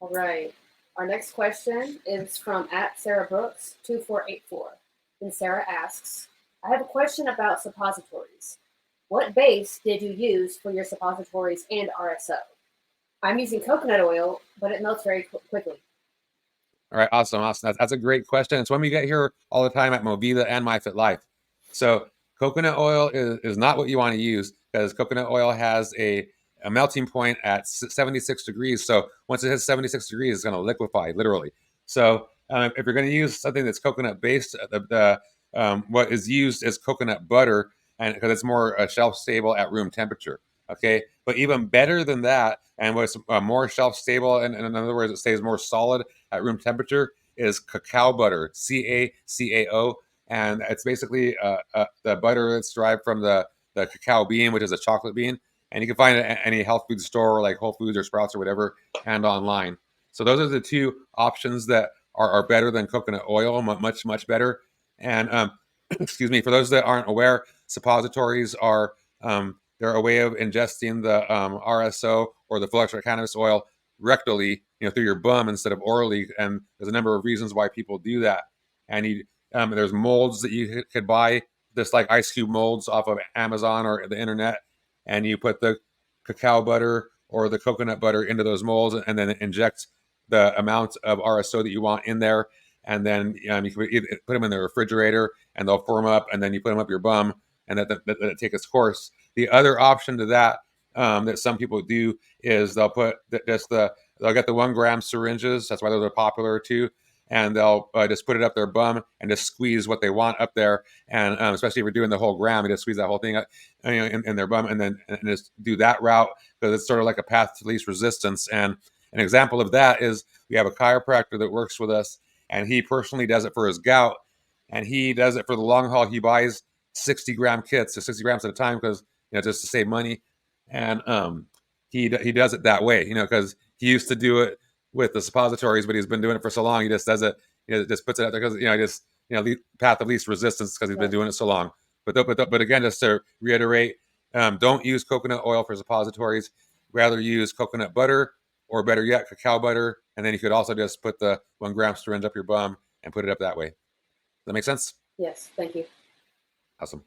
All right. Our next question is from @SarahBrooks2484. And Sarah asks, I have a question about suppositories. What base did you use for your suppositories and RSO? I'm using coconut oil, but it melts very quickly. All right, awesome. That's a great question. It's one we get here all the time at Movida and MyFitLife. So coconut oil is not what you want to use, because coconut oil has a melting point at 76 degrees. So once it hits 76 degrees, it's going to liquefy, literally. So if you're going to use something that's coconut based, what is used is coconut butter, and because it's more shelf stable at room temperature. Okay, but even better than that, and what's more shelf stable, and in other words, it stays more solid at room temperature, is cacao butter, CACAO, and it's basically the butter that's derived from the cacao bean, which is a chocolate bean, and you can find it at any health food store like Whole Foods or Sprouts or whatever, and online. So those are the two options that are better than coconut oil, much better. And excuse me, for those that aren't aware, suppositories are they're a way of ingesting the RSO, or the full extract cannabis oil, rectally, through your bum instead of orally. And there's a number of reasons why people do that. And there's molds that you could buy, just like ice cube molds off of Amazon or the internet, and you put the cacao butter or the coconut butter into those molds, and then inject the amount of RSO that you want in there. And then you can put them in the refrigerator, and they'll form up, and then you put them up your bum, and let it take its course. The other option to that, that some people do, is they'll put they'll get the 1 gram syringes. That's why those are popular too. And they'll just put it up their bum and just squeeze what they want up there. And especially if you're doing the whole gram, you just squeeze that whole thing up, in their bum, and then just do that route, because it's sort of like a path to least resistance. And an example of that is, we have a chiropractor that works with us, and he personally does it for his gout, and he does it for the long haul. He buys 60-gram kits, so 60 grams at a time, because just to save money. And he does it that way, because he used to do it with the suppositories, but he's been doing it for so long. He just does it, just puts it out there, because path of least resistance, because he's been doing it so long. But again, just to reiterate, don't use coconut oil for suppositories. Rather use coconut butter, or better yet, cacao butter. And then you could also just put the 1 gram syringe up your bum and put it up that way. Does that make sense? Yes, thank you. Awesome.